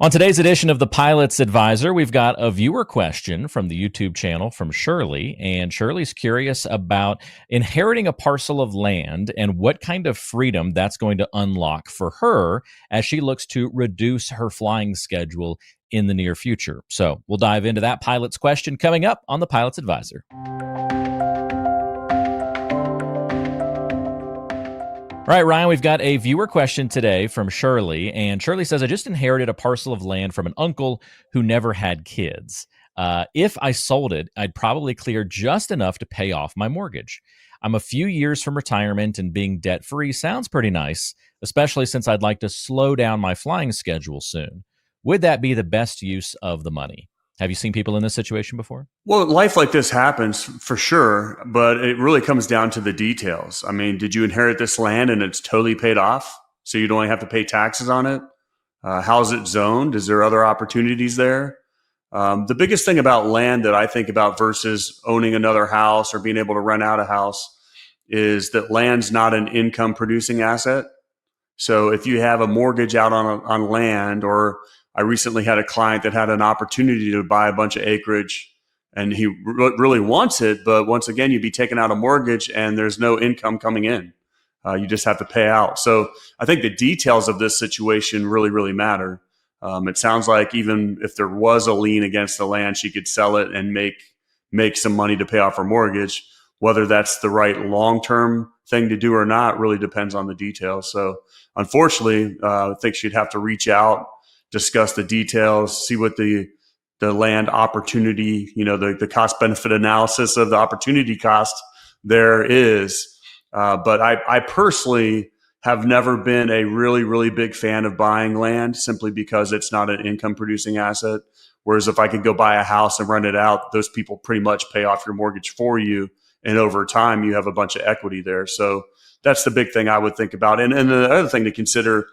On today's edition of the Pilot's Advisor, we've got a viewer question from the YouTube channel from Shirley. And Shirley's curious about inheriting a parcel of land and what kind of freedom that's going to unlock for her as she looks to reduce her flying schedule in the near future. So we'll dive into that pilot's question coming up on the Pilot's Advisor. All right, Ryan, we've got a viewer question today from Shirley, and Shirley says, I just inherited a parcel of land from an uncle who never had kids. If I sold it, I'd probably clear just enough to pay off my mortgage. I'm a few years from retirement, and being debt-free sounds pretty nice, especially since I'd like to slow down my flying schedule soon. Would that be the best use of the money? Have you seen people in this situation before? Well, life like this happens for sure, but it really comes down to the details. I mean, did you inherit this land and it's totally paid off, so you don't only have to pay taxes on it? How's it zoned? Is there other opportunities there? The biggest thing about land that I think about versus owning another house or being able to rent out a house is that land's not an income producing asset. So if you have a mortgage out on land, or I recently had a client that had an opportunity to buy a bunch of acreage and he really wants it, but once again, you'd be taking out a mortgage and there's no income coming in. You just have to pay out. So I think the details of this situation really, really matter. It sounds like even if there was a lien against the land, she could sell it and make some money to pay off her mortgage. Whether that's the right long-term thing to do or not really depends on the details. So unfortunately, I think she'd have to reach out, discuss the details, see what the land opportunity, the cost benefit analysis of the opportunity cost there is. But I personally have never been a really, really big fan of buying land simply because it's not an income producing asset. Whereas if I could go buy a house and rent it out, those people pretty much pay off your mortgage for you. And over time, you have a bunch of equity there. So that's the big thing I would think about. And the other thing to consider,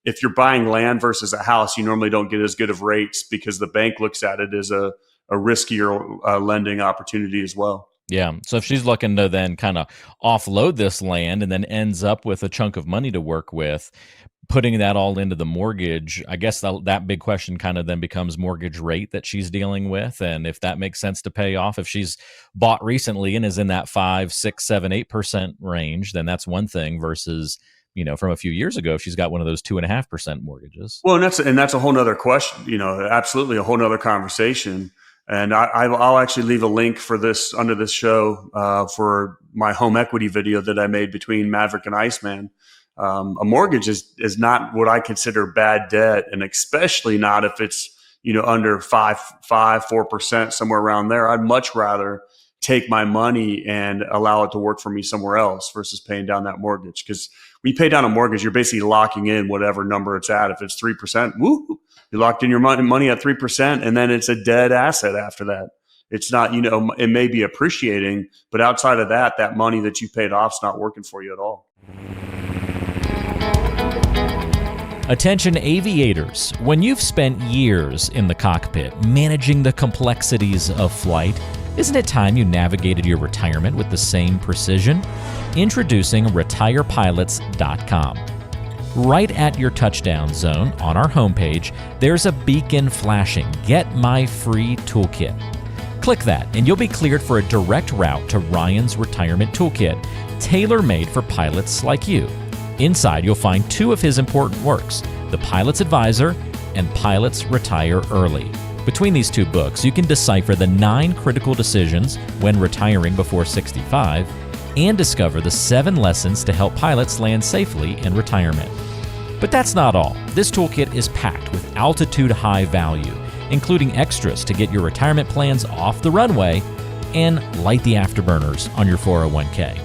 if you're buying land versus a house, you normally don't get as good of rates because the bank looks at it as a riskier lending opportunity as well. Yeah. So if she's looking to then kind of offload this land and then ends up with a chunk of money to work with, putting that all into the mortgage, I guess that big question kind of then becomes mortgage rate that she's dealing with. And if that makes sense to pay off, if she's bought recently and is in that 5, 6, 7, 8% range, then that's one thing versus, from a few years ago, if she's got one of those 2.5% mortgages. Well, and that's a whole nother question, absolutely a whole nother conversation. And I'll actually leave a link for this under this show for my home equity video that I made between Maverick and Iceman. A mortgage is not what I consider bad debt, and especially not if it's under 4%, somewhere around there. I'd much rather take my money and allow it to work for me somewhere else versus paying down that mortgage. Because when you pay down a mortgage, you're basically locking in whatever number it's at. If it's 3%, woo, you locked in your money at 3%, and then it's a dead asset after that. It's not, it may be appreciating, but outside of that, that money that you paid off is not working for you at all. Attention aviators, when you've spent years in the cockpit managing the complexities of flight, isn't it time you navigated your retirement with the same precision? Introducing retirepilots.com. Right at your touchdown zone on our homepage, there's a beacon flashing, "Get my free toolkit." Click that and you'll be cleared for a direct route to Ryan's retirement toolkit, tailor-made for pilots like you. Inside, you'll find 2 of his important works, The Pilot's Advisor and Pilots Retire Early. Between these 2 books, you can decipher the 9 critical decisions when retiring before 65 and discover the 7 lessons to help pilots land safely in retirement. But that's not all. This toolkit is packed with altitude-high value, including extras to get your retirement plans off the runway and light the afterburners on your 401k.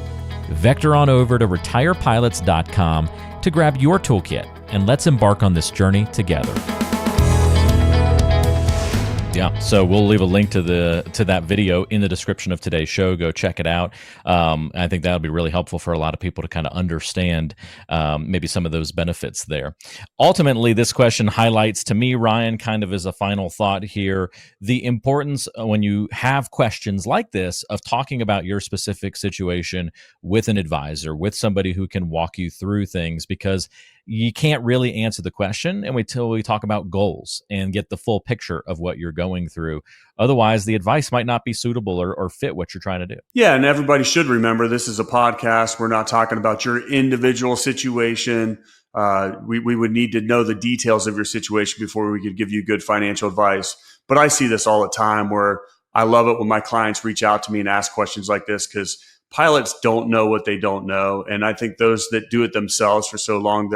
Vector on over to retirepilots.com to grab your toolkit, and let's embark on this journey together. Yeah, so we'll leave a link to that video in the description of today's show. Go check it out. I think that'll be really helpful for a lot of people to kind of understand maybe some of those benefits there. Ultimately, this question highlights to me, Ryan, kind of as a final thought here, the importance when you have questions like this of talking about your specific situation with an advisor, with somebody who can walk you through things, because you can't really answer the question until we talk about goals and get the full picture of what you're going through. Otherwise, the advice might not be suitable or fit what you're trying to do. Yeah, and everybody should remember this is a podcast. We're not talking about your individual situation. We would need to know the details of your situation before we could give you good financial advice. But I see this all the time where I love it when my clients reach out to me and ask questions like this, because pilots don't know what they don't know. And I think those that do it themselves for so long,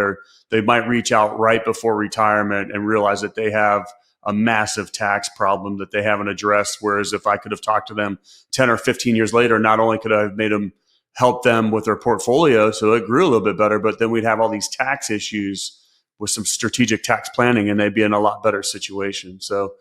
they might reach out right before retirement and realize that they have a massive tax problem that they haven't addressed. Whereas if I could have talked to them 10 or 15 years later, not only could I have made them help them with their portfolio so it grew a little bit better, but then we'd have all these tax issues with some strategic tax planning and they'd be in a lot better situation. So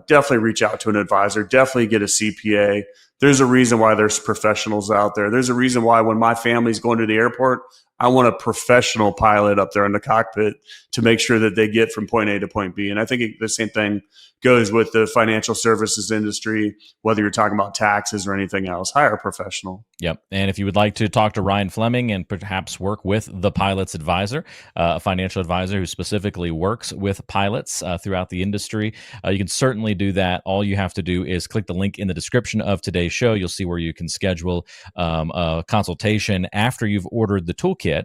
definitely reach out to an advisor, definitely get a CPA. There's a reason why there's professionals out there. There's a reason why when my family's going to the airport, I want a professional pilot up there in the cockpit to make sure that they get from point A to point B. And I think the same thing goes with the financial services industry, whether you're talking about taxes or anything else. Hire a professional. Yep. And if you would like to talk to Ryan Fleming and perhaps work with the pilot's advisor, a financial advisor who specifically works with pilots throughout the industry, you can certainly do that. All you have to do is click the link in the description of today's show. You'll see where you can schedule a consultation after you've ordered the toolkit.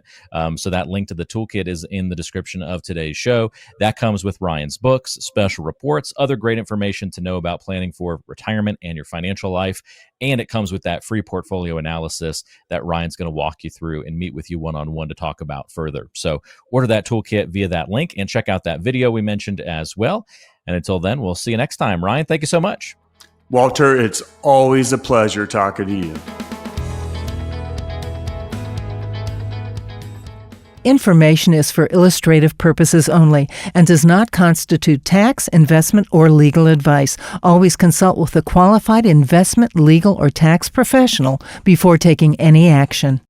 So that link to the toolkit is in the description of today's show. That comes with Ryan's books, special reports, other great information to know about planning for retirement and your financial life. And it comes with that free portfolio analysis that Ryan's going to walk you through and meet with you one-on-one to talk about further. So order that toolkit via that link and check out that video we mentioned as well. And until then, we'll see you next time. Ryan, thank you so much. Walter, it's always a pleasure talking to you. Information is for illustrative purposes only and does not constitute tax, investment, or legal advice. Always consult with a qualified investment, legal, or tax professional before taking any action.